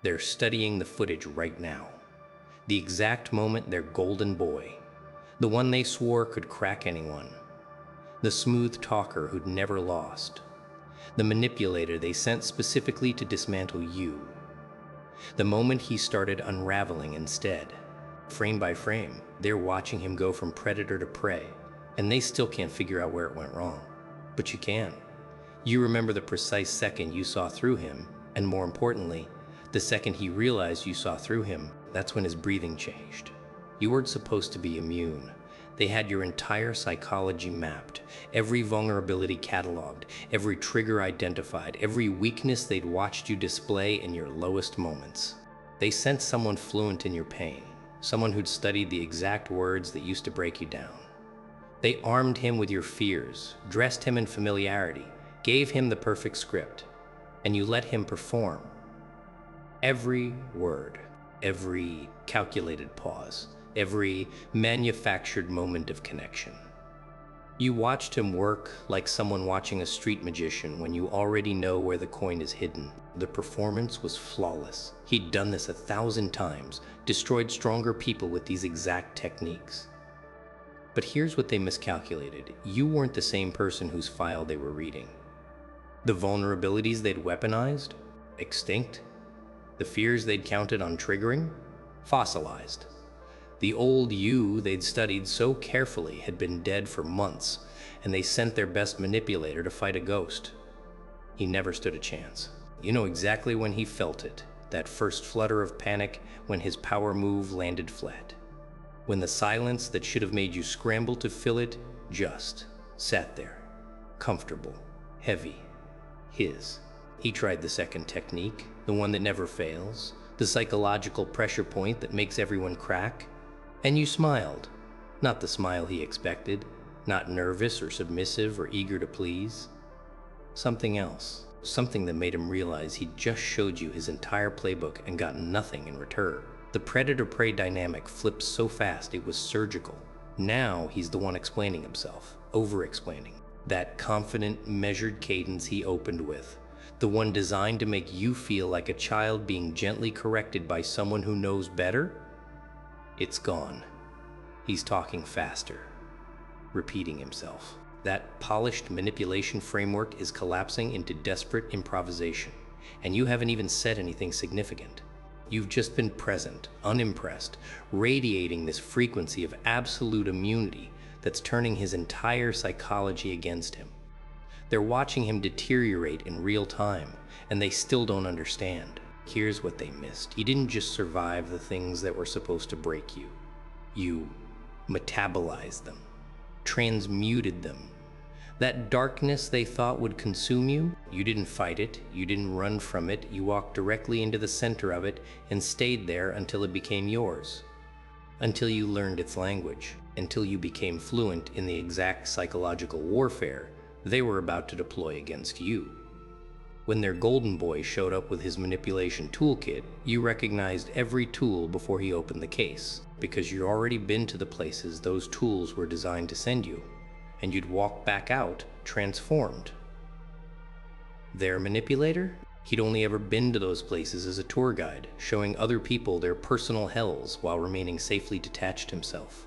They're studying the footage right now. The exact moment their golden boy, the one they swore could crack anyone, the smooth talker who'd never lost, the manipulator they sent specifically to dismantle you. The moment he started unraveling instead. Frame by frame, they're watching him go from predator to prey, and they still can't figure out where it went wrong. But you can. You remember the precise second you saw through him, and more importantly, the second he realized you saw through him. That's when his breathing changed. You weren't supposed to be immune. They had your entire psychology mapped, every vulnerability cataloged, every trigger identified, every weakness they'd watched you display in your lowest moments. They sent someone fluent in your pain, someone who'd studied the exact words that used to break you down. They armed him with your fears, dressed him in familiarity, gave him the perfect script, and you let him perform. Every word, every calculated pause, every manufactured moment of connection. You watched him work like someone watching a street magician when you already know where the coin is hidden. The performance was flawless. He'd done this 1,000 times, destroyed stronger people with these exact techniques. But here's what they miscalculated. You weren't the same person whose file they were reading. The vulnerabilities they'd weaponized? Extinct. The fears they'd counted on triggering? Fossilized. The old you they'd studied so carefully had been dead for months, and they sent their best manipulator to fight a ghost. He never stood a chance. You know exactly when he felt it, that first flutter of panic when his power move landed flat. When the silence that should have made you scramble to fill it just sat there, comfortable, heavy, his. He tried the second technique, the one that never fails, the psychological pressure point that makes everyone crack. And you smiled. Not the smile he expected, not nervous or submissive or eager to please. Something else, something that made him realize he'd just showed you his entire playbook and got nothing in return. The predator-prey dynamic flipped so fast it was surgical. Now he's the one explaining himself, over-explaining. That confident, measured cadence he opened with, the one designed to make you feel like a child being gently corrected by someone who knows better. It's gone. He's talking faster, repeating himself. That polished manipulation framework is collapsing into desperate improvisation, and you haven't even said anything significant. You've just been present, unimpressed, radiating this frequency of absolute immunity that's turning his entire psychology against him. They're watching him deteriorate in real time, and they still don't understand. Here's what they missed. You didn't just survive the things that were supposed to break you. You metabolized them, transmuted them. That darkness they thought would consume you, you didn't fight it, you didn't run from it, you walked directly into the center of it and stayed there until it became yours. Until you learned its language, until you became fluent in the exact psychological warfare they were about to deploy against you. When their golden boy showed up with his manipulation toolkit, you recognized every tool before he opened the case, because you'd already been to the places those tools were designed to send you, and you'd walk back out transformed. Their manipulator? He'd only ever been to those places as a tour guide, showing other people their personal hells while remaining safely detached himself.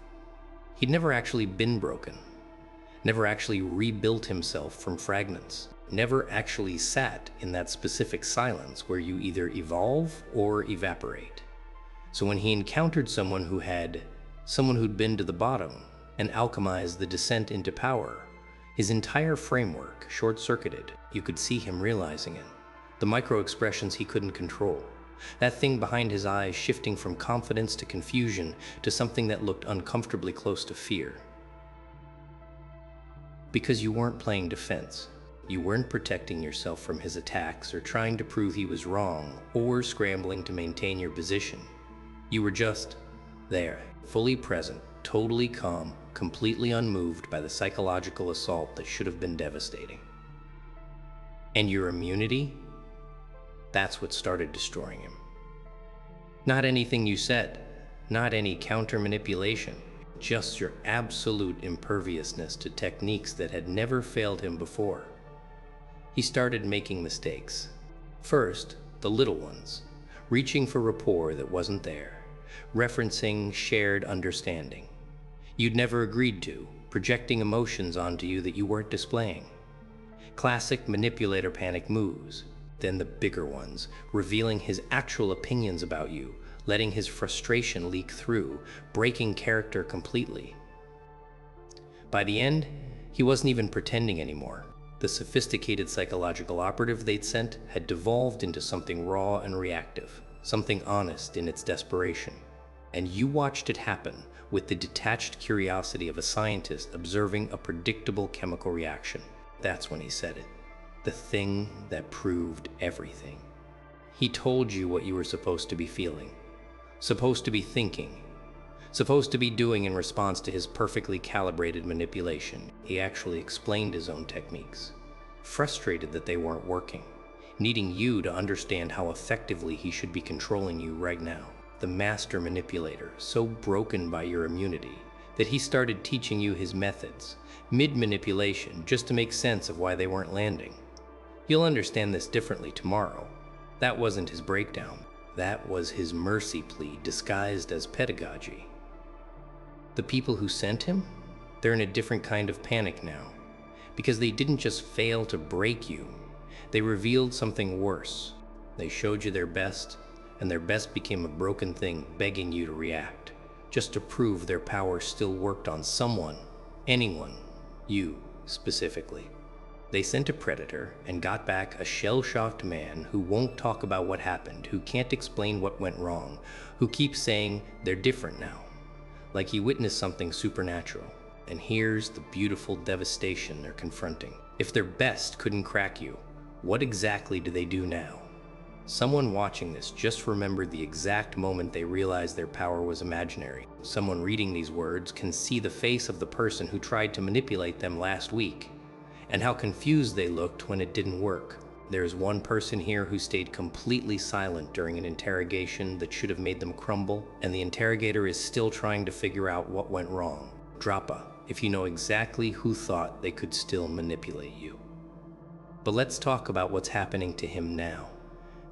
He'd never actually been broken, never actually rebuilt himself from fragments, never actually sat in that specific silence where you either evolve or evaporate. So when he encountered someone who'd been to the bottom and alchemized the descent into power, his entire framework short-circuited. You could see him realizing it. The micro-expressions he couldn't control. That thing behind his eyes shifting from confidence to confusion to something that looked uncomfortably close to fear. Because you weren't playing defense. You weren't protecting yourself from his attacks or trying to prove he was wrong or scrambling to maintain your position. You were just there, fully present, totally calm, completely unmoved by the psychological assault that should have been devastating. And your immunity? That's what started destroying him. Not anything you said, not any counter-manipulation, just your absolute imperviousness to techniques that had never failed him before. He started making mistakes. First, the little ones. reaching for rapport that wasn't there, referencing shared understanding you'd never agreed to, projecting emotions onto you that you weren't displaying. Classic manipulator panic moves, then the bigger ones, revealing his actual opinions about you, letting his frustration leak through, breaking character completely. By the end, he wasn't even pretending anymore. The sophisticated psychological operative they'd sent had devolved into something raw and reactive, something honest in its desperation. And you watched it happen with the detached curiosity of a scientist observing a predictable chemical reaction. That's when he said it. The thing that proved everything. He told you what you were supposed to be feeling, supposed to be thinking, supposed to be doing in response to his perfectly calibrated manipulation. He actually explained his own techniques, frustrated that they weren't working, needing you to understand how effectively he should be controlling you right now. The master manipulator, so broken by your immunity that he started teaching you his methods, mid-manipulation, just to make sense of why they weren't landing. You'll understand this differently tomorrow. That wasn't his breakdown. That was his mercy plea disguised as pedagogy. The people who sent him, they're in a different kind of panic now, because they didn't just fail to break you, they revealed something worse. They showed you their best, and their best became a broken thing begging you to react, just to prove their power still worked on someone, anyone, you specifically. They sent a predator and got back a shell-shocked man who won't talk about what happened, who can't explain what went wrong, who keeps saying they're different now, like he witnessed something supernatural. And here's the beautiful devastation they're confronting. If their best couldn't crack you, what exactly do they do now? Someone watching this just remembered the exact moment they realized their power was imaginary. Someone reading these words can see the face of the person who tried to manipulate them last week, and how confused they looked when it didn't work. There's one person here who stayed completely silent during an interrogation that should have made them crumble, and the interrogator is still trying to figure out what went wrong. Drop a if you know exactly who thought they could still manipulate you. But let's talk about what's happening to him now.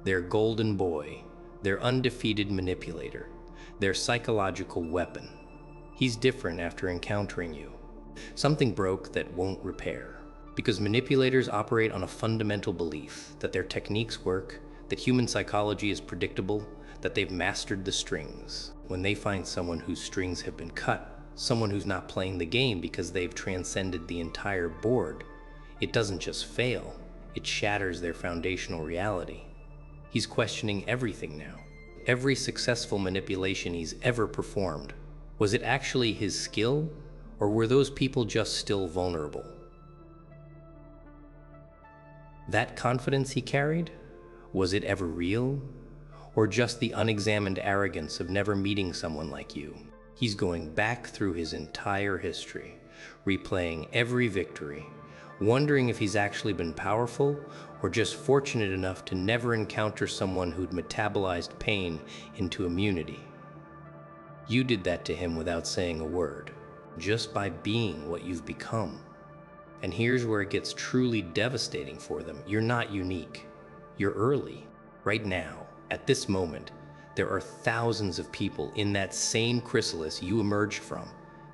Their golden boy, their undefeated manipulator, their psychological weapon. He's different after encountering you. Something broke that won't repair. Because manipulators operate on a fundamental belief that their techniques work, that human psychology is predictable, that they've mastered the strings. When they find someone whose strings have been cut, someone who's not playing the game because they've transcended the entire board, it doesn't just fail, it shatters their foundational reality. He's questioning everything now. Every successful manipulation he's ever performed. Was it actually his skill, or were those people just still vulnerable? That confidence he carried, was it ever real, or just the unexamined arrogance of never meeting someone like you? He's going back through his entire history, replaying every victory, wondering if he's actually been powerful or just fortunate enough to never encounter someone who'd metabolized pain into immunity. You did that to him without saying a word, just by being what you've become. And here's where it gets truly devastating for them. You're not unique. You're early. Right now, at this moment, there are thousands of people in that same chrysalis you emerged from,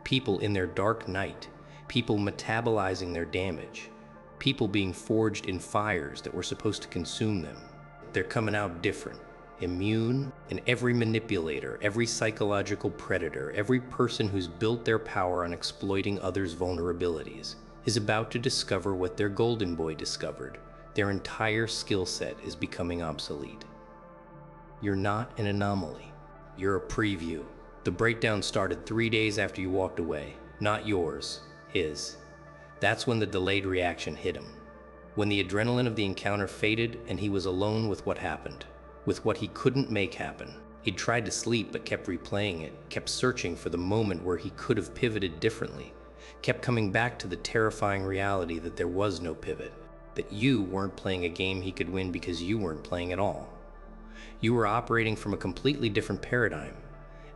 people in their dark night, people metabolizing their damage, people being forged in fires that were supposed to consume them. They're coming out different, immune, and every manipulator, every psychological predator, every person who's built their power on exploiting others' vulnerabilities is about to discover what their golden boy discovered. Their entire skill set is becoming obsolete. You're not an anomaly. You're a preview. The breakdown started 3 days after you walked away, not yours, his. That's when the delayed reaction hit him. When the adrenaline of the encounter faded and he was alone with what happened, with what he couldn't make happen. He'd tried to sleep but kept replaying it, kept searching for the moment where he could have pivoted differently, kept coming back to the terrifying reality that there was no pivot, that you weren't playing a game he could win because you weren't playing at all. You were operating from a completely different paradigm,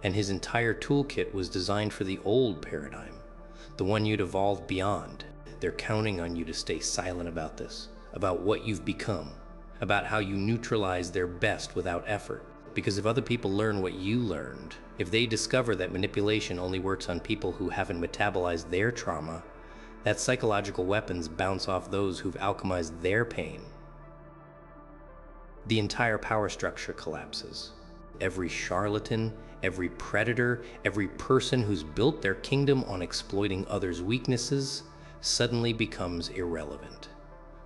and his entire toolkit was designed for the old paradigm, the one you'd evolved beyond. They're counting on you to stay silent about this, about what you've become, about how you neutralize their best without effort. Because if other people learn what you learned, if they discover that manipulation only works on people who haven't metabolized their trauma, that psychological weapons bounce off those who've alchemized their pain. The entire power structure collapses. Every charlatan, every predator, every person who's built their kingdom on exploiting others' weaknesses suddenly becomes irrelevant.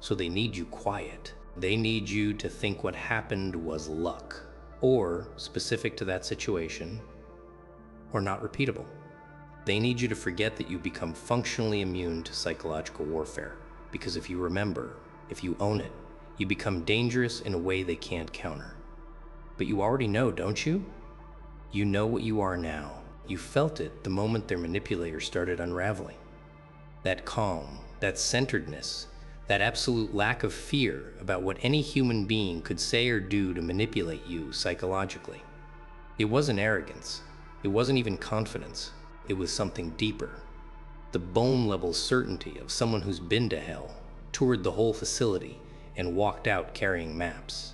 So they need you quiet. They need you to think what happened was luck, or specific to that situation, or not repeatable. They need you to forget that you become functionally immune to psychological warfare, because if you remember, if you own it, you become dangerous in a way they can't counter. But you already know, don't you? You know what you are now. You felt it the moment their manipulator started unraveling. That calm, that centeredness, that absolute lack of fear about what any human being could say or do to manipulate you psychologically. It wasn't arrogance. It wasn't even confidence. It was something deeper. The bone-level certainty of someone who's been to hell, toured the whole facility, and walked out carrying maps.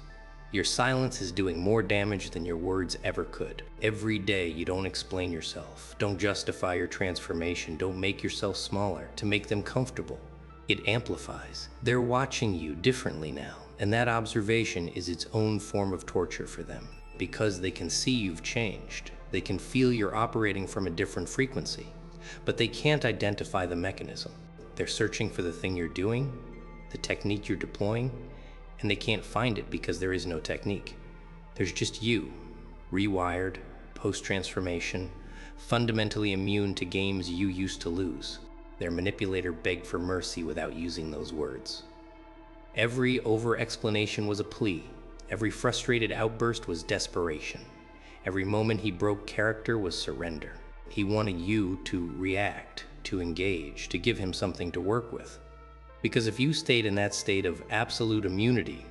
Your silence is doing more damage than your words ever could. Every day you don't explain yourself, don't justify your transformation, don't make yourself smaller to make them comfortable. It amplifies. They're watching you differently now, and that observation is its own form of torture for them, because they can see you've changed. They can feel you're operating from a different frequency, but they can't identify the mechanism. They're searching for the thing you're doing, the technique you're deploying, and they can't find it because there is no technique. There's just you, rewired, post-transformation, fundamentally immune to games you used to lose. Their manipulator begged for mercy without using those words. Every over-explanation was a plea. Every frustrated outburst was desperation. Every moment he broke character was surrender. He wanted you to react, to engage, to give him something to work with. Because if you stayed in that state of absolute immunity,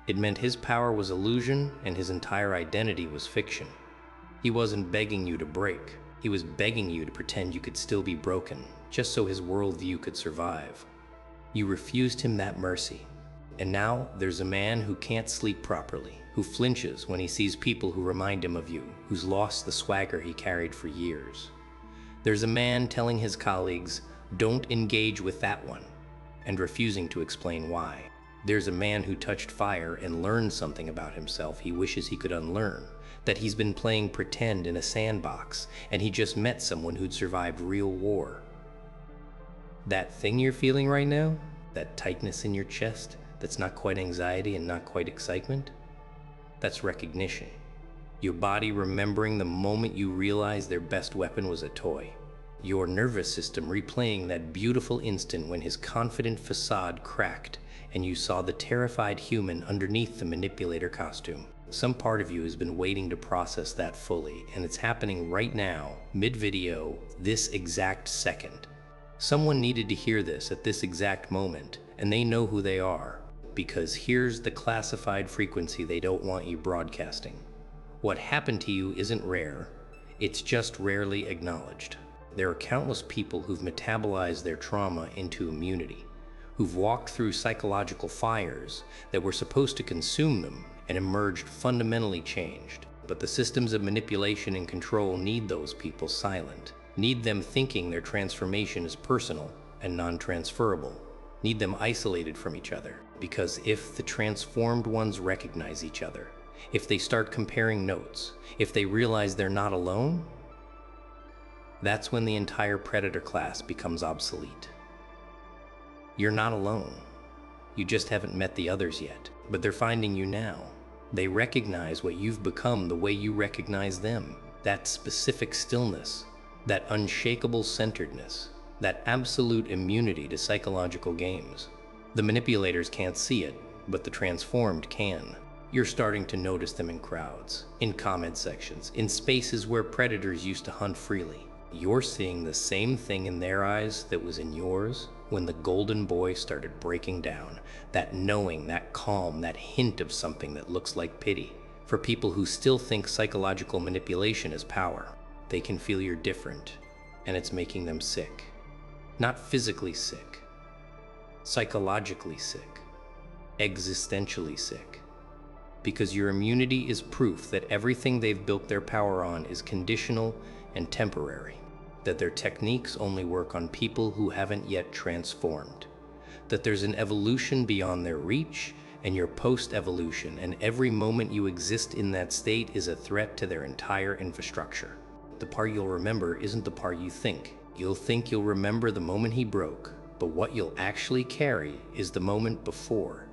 it meant his power was illusion and his entire identity was fiction. He wasn't begging you to break. He was begging you to pretend you could still be broken, just so his worldview could survive. You refused him that mercy. And now there's a man who can't sleep properly, who flinches when he sees people who remind him of you, who's lost the swagger he carried for years. There's a man telling his colleagues, "Don't engage with that one," and refusing to explain why. There's a man who touched fire and learned something about himself he wishes he could unlearn, that he's been playing pretend in a sandbox, and he just met someone who'd survived real war. That thing you're feeling right now, that tightness in your chest, that's not quite anxiety and not quite excitement, that's recognition. Your body remembering the moment you realized their best weapon was a toy. Your nervous system replaying that beautiful instant when his confident facade cracked and you saw the terrified human underneath the manipulator costume. Some part of you has been waiting to process that fully, and it's happening right now, mid-video, this exact second. Someone needed to hear this at this exact moment, and they know who they are, because here's the classified frequency they don't want you broadcasting. What happened to you isn't rare, it's just rarely acknowledged. There are countless people who've metabolized their trauma into immunity, who've walked through psychological fires that were supposed to consume them and emerged fundamentally changed. But the systems of manipulation and control need those people silent, need them thinking their transformation is personal and non-transferable, need them isolated from each other. Because if the transformed ones recognize each other, if they start comparing notes, if they realize they're not alone, that's when the entire predator class becomes obsolete. You're not alone. You just haven't met the others yet, but they're finding you now. They recognize what you've become the way you recognize them. That specific stillness, that unshakable centeredness, that absolute immunity to psychological games. The manipulators can't see it, but the transformed can. You're starting to notice them in crowds, in comment sections, in spaces where predators used to hunt freely. You're seeing the same thing in their eyes that was in yours when the golden boy started breaking down. That knowing, that calm, that hint of something that looks like pity. For people who still think psychological manipulation is power, they can feel you're different, and it's making them sick. Not physically sick, psychologically sick, existentially sick. because your immunity is proof that everything they've built their power on is conditional and temporary, that their techniques only work on people who haven't yet transformed, that there's an evolution beyond their reach and your post-evolution, and every moment you exist in that state is a threat to their entire infrastructure. The part you'll remember isn't the part you think. You'll think you'll remember the moment he broke, but what you'll actually carry is the moment before.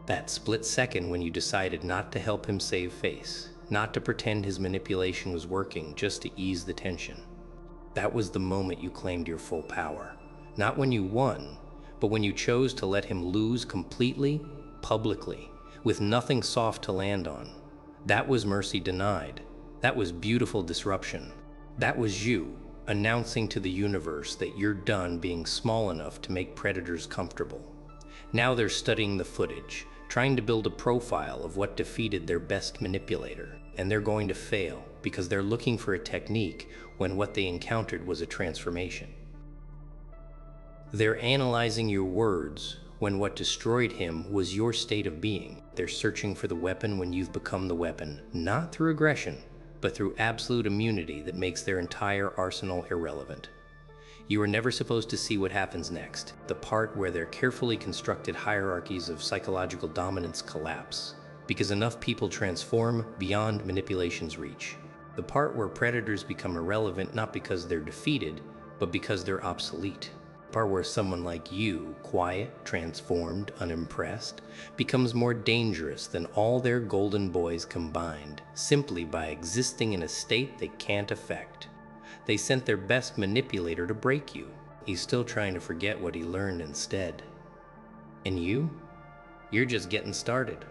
That split second when you decided not to help him save face, not to pretend his manipulation was working just to ease the tension. That was the moment you claimed your full power. Not when you won, but when you chose to let him lose completely, publicly, with nothing soft to land on. That was mercy denied. That was beautiful disruption. That was you announcing to the universe that you're done being small enough to make predators comfortable. Now they're studying the footage, trying to build a profile of what defeated their best manipulator, and they're going to fail because they're looking for a technique when what they encountered was a transformation. They're analyzing your words when what destroyed him was your state of being. They're searching for the weapon when you've become the weapon, not through aggression, but through absolute immunity that makes their entire arsenal irrelevant. You are never supposed to see what happens next, the part where their carefully constructed hierarchies of psychological dominance collapse, because enough people transform beyond manipulation's reach. The part where predators become irrelevant not because they're defeated, but because they're obsolete. The part where someone like you, quiet, transformed, unimpressed, becomes more dangerous than all their golden boys combined, simply by existing in a state they can't affect. They sent their best manipulator to break you. He's still trying to forget what he learned instead. And you're just getting started.